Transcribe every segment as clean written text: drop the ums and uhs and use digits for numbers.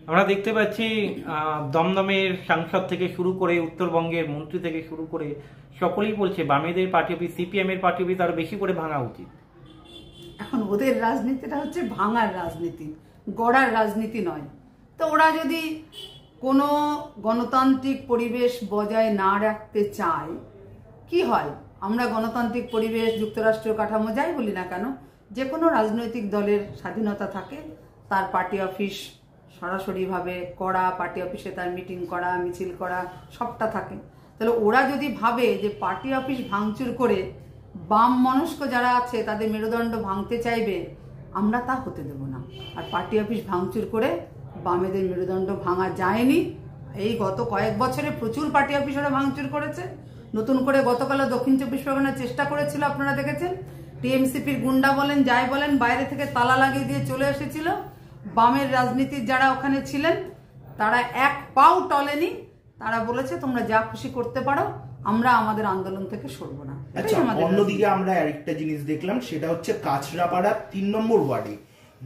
আমরা দেখতে পাচ্ছি দমদমের সাংসদ থেকে শুরু করে উত্তরবঙ্গের মন্ত্রী থেকে শুরু করে সকলেই বলছে বামেদের পার্টি অফিস, সিপিএম এর পার্টি অফিস আরো বেশি করে ভাঙা উচিত। এখন ওদের রাজনীতিটা হচ্ছে ভাঙার রাজনীতি, গড়ার রাজনীতি নয়। তো ওরা যদি কোনো গণতান্ত্রিক পরিবেশ বজায় না রাখতে চায়, কি হয়, আমরা গণতান্ত্রিক পরিবেশ যুক্তরাষ্ট্রীয় কাঠামো যাই বলি না কেন, যে কোনো রাজনৈতিক দলের স্বাধীনতা থাকে, তার পার্টি অফিস সরাসরিভাবে করা, পার্টি অফিসে তার মিটিং করা, মিছিল করা, সবটা থাকে। তাহলে ওরা যদি ভাবে যে পার্টি অফিস ভাঙচুর করে বাম মনস্ক যারা আছে তাদের মেরুদণ্ড ভাঙতে চাইবে, আমরা তা হতে দেব না। আর পার্টি অফিস ভাঙচুর করে বামেদের মেরুদণ্ড ভাঙা যায়নি। এই গত কয়েক বছরে প্রচুর পার্টি অফিস ওরা ভাঙচুর করেছে। নতুন করে গতকাল দক্ষিণ চব্বিশ পরগনার চেষ্টা করেছিল, আপনারা দেখেছেন। টিএমসিপির গুন্ডা বলেন যাই বলেন বাইরে থেকে তালা লাগিয়ে দিয়ে চলে এসেছিল। বামের রাজনীতির যারা ওখানে ছিলেন তারা এক পাও টলেনি। তারা বলেছে তোমরা যা খুশি করতে পারো, আমরা আমাদের আন্দোলন থেকে সরবো না। আচ্ছা, অন্যদিকে আমরা আরেকটা জিনিস দেখলাম, সেটা হচ্ছে কাঁচরাপাড়ার 3 নম্বর ওয়ার্ডে,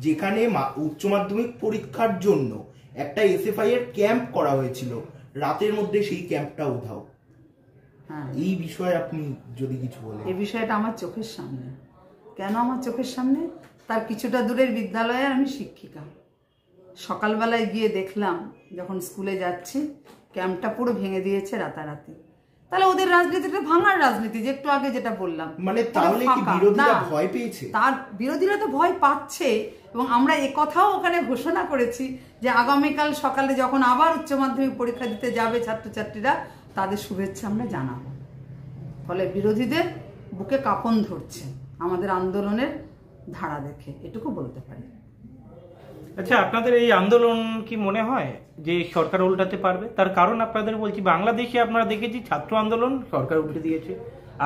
যেখানে উচ্চ মাধ্যমিক পরীক্ষার জন্য একটা এসএফআই এর ক্যাম্প করা হয়েছিল, রাতের মধ্যে সেই ক্যাম্পটা উধাও। এই বিষয়ে আপনি যদি কিছু বলেন। এই বিষয়টা আমার চোখের সামনে। কেন আমার চোখের সামনে? তার কিছুটা দূরের বিদ্যালয়ে আমি শিক্ষিকা। সকালবেলায় গিয়ে দেখলাম, যখন স্কুলে যাচ্ছি, ক্যাম্পটা পুরো ভেঙে দিয়েছে রাতারাতি। তাহলে ওদের রাজনীতিটা ভাঙার রাজনীতি, যে একটু আগে যেটা বললাম। মানে তাহলে কি বিরোধীরা ভয় পেয়েছে? তার বিরোধীরা তো ভয় পাচ্ছে, এবং আমরা একথাও ওখানে ঘোষণা করেছি যে আগামীকাল সকালে যখন আবার উচ্চ মাধ্যমিক পরীক্ষা দিতে যাবে ছাত্রছাত্রীরা, তাদের শুভেচ্ছা আমরা জানাবো। ফলে বিরোধীদের বুকে কাঁপন ধরছে আমাদের আন্দোলনের ধারা দেখে, এটুকু বলতে পারি। আচ্ছা, আপনাদের এই আন্দোলন কি মনে হয় যে সরকার উল্টাতে পারবে? তার কারণ আপনাদের বলছি, বাংলাদেশে আপনারা দেখেছি ছাত্র আন্দোলন সরকার উল্টে দিয়েছে।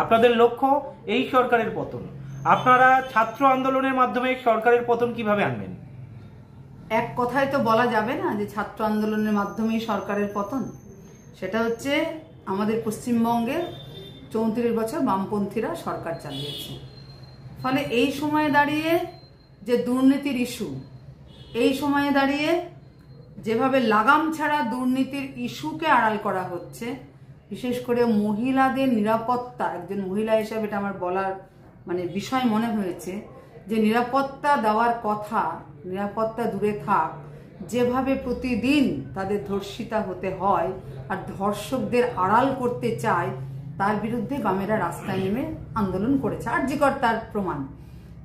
আপনাদের লক্ষ্য এই সরকারের পতন। আপনারা ছাত্র আন্দোলনের মাধ্যমে সরকারের পতন কিভাবে আনবেন? এক কথায় তো বলা যাবে না যে ছাত্র আন্দোলনের মাধ্যমেই সরকারের পতন। সেটা হচ্ছে আমাদের পশ্চিমবঙ্গে 34 বছর বামপন্থীরা সরকার চালিয়েছে। ফলে এই সময়ে দাঁড়িয়ে যে দুর্নীতির ইস্যু, এই সময়ে দাঁড়িয়ে যেভাবে লাগাম ছাড়া দুর্নীতির ইস্যুকে আড়াল করা হচ্ছে, বিশেষ করে মহিলাদের নিরাপত্তা, একজন মহিলা হিসাবে এটা আমার বলার বিষয় মনে হয়েছে যে নিরাপত্তা দেওয়ার কথা, নিরাপত্তা দূরে থাক, যেভাবে প্রতিদিন তাদের ধর্ষিতা হতে হয় আর ধর্ষকদের আড়াল করতে চায়, তার বিরুদ্ধে বামেরা রাস্তায় নেমে আন্দোলন করেছে। আরজিকর তার প্রমাণ।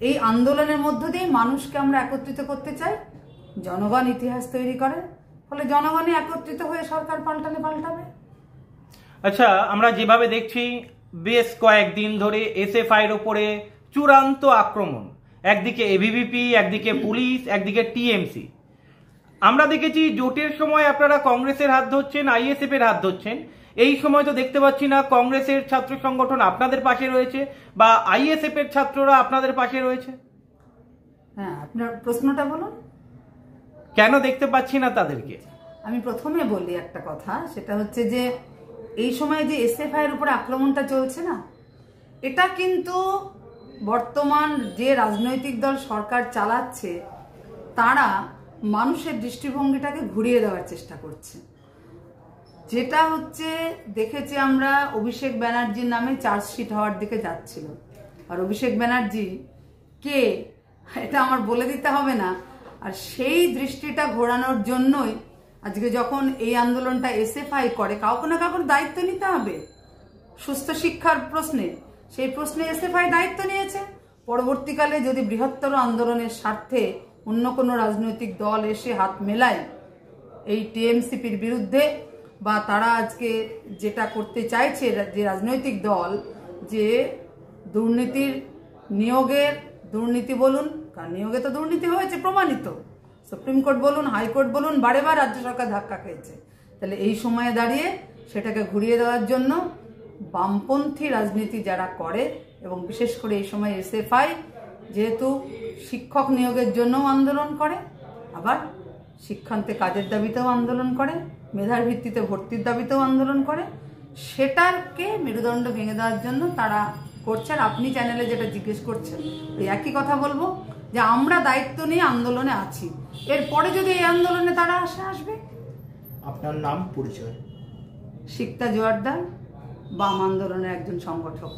এই আন্দোলনের মধ্য দিয়ে মানুষকে আমরা একত্রিত করতে চাই। জনগণ ইতিহাস তৈরি করে, ফলে জনগণই একত্রিত হয়ে সরকার পাল্টালে পাল্টাবে। আচ্ছা, আমরা যেভাবে দেখছি বেশ কয়েকদিন ধরে এসএফআই এর উপরে চূড়ান্ত আক্রমণ, একদিকে এবিভিপি, একদিকে পুলিশ, একদিকে টিএমসি। আমরা দেখেছি জোটের সময় আপনারা কংগ্রেসের হাত ধরছেন, আইএসএফ এর হাত ধরছেন। এই সময় তো দেখতে পাচ্ছি না কংগ্রেসের ছাত্র সংগঠন আপনাদের পাশে রয়েছে বা আইএসএফ এর ছাত্ররা আপনাদের পাশে রয়েছে। হ্যাঁ, আপনার প্রশ্নটা বলুন। কেন দেখতে পাচ্ছি না তাদেরকে? আমি প্রথমে বলি একটা কথা, সেটা হচ্ছে যে এই সময় যে এসএফআই এর উপরে আক্রমণটা চলছে না, এটা কিন্তু বর্তমান যে রাজনৈতিক দল সরকার চালাচ্ছে তারা মানুষের দৃষ্টিভঙ্গিটাকে ঘুরিয়ে দেওয়ার চেষ্টা করছে। যেটা হচ্ছে দেখেছি আমরা, অভিষেক ব্যানার্জির নামে চার্জশিট হওয়ার দিকে যাচ্ছিল। আর অভিষেক ব্যানার্জি কে এটা আমার বলে দিতে হবে না। আর সেই দৃষ্টিটা ঘোরানোর জন্যই আজকে যখন এই আন্দোলনটা এসএফআই করে, কাউকে না কাউকে দায়িত্ব নিতে হবে সুস্থ শিক্ষার প্রশ্নে। সেই প্রশ্নে এসএফআই দায়িত্ব নিয়েছে। পরবর্তীকালে যদি বৃহত্তর আন্দোলনের স্বার্থে অন্য কোনো রাজনৈতিক দল এসে হাত মেলায় এই টিএমসিপির বিরুদ্ধে, বা তারা আজকে যেটা করতে চাইছে যে রাজনৈতিক দল, যে দুর্নীতির নিয়োগের দুর্নীতি বলুন, কারণ নিয়োগে তো দুর্নীতি হয়েছে প্রমাণিত, সুপ্রিম কোর্ট বলুন, হাইকোর্ট বলুন, বারে বার রাজ্য সরকার ধাক্কা খেয়েছে। তাহলে এই সময়ে দাঁড়িয়ে সেটাকে ঘুরিয়ে দেওয়ার জন্য বামপন্থী রাজনীতি যারা করে, এবং বিশেষ করে এই সময় এসএফআই যেহেতু শিক্ষক নিয়োগের জন্যও আন্দোলন করে, আবার শিক্ষান্তে কাজের দাবিতেও আন্দোলন করে, মেধার ভিত্তিতে ভর্তির দাবিতেও আন্দোলন করে, সেটাকে মেরুদণ্ড ভেঙে দেওয়ার জন্য তারা করছে। আর আপনি চ্যানেলে যেটা জিজ্ঞেস করছেন, ওই একই কথা বলবো যে আমরা দায়িত্ব নিয়ে আন্দোলনে আছি, এরপরে যদি এই আন্দোলনে তারা আসবে। আপনার নাম, পরিচয়? সিকতা জোয়ারদার, বাম আন্দোলনের একজন সংগঠক।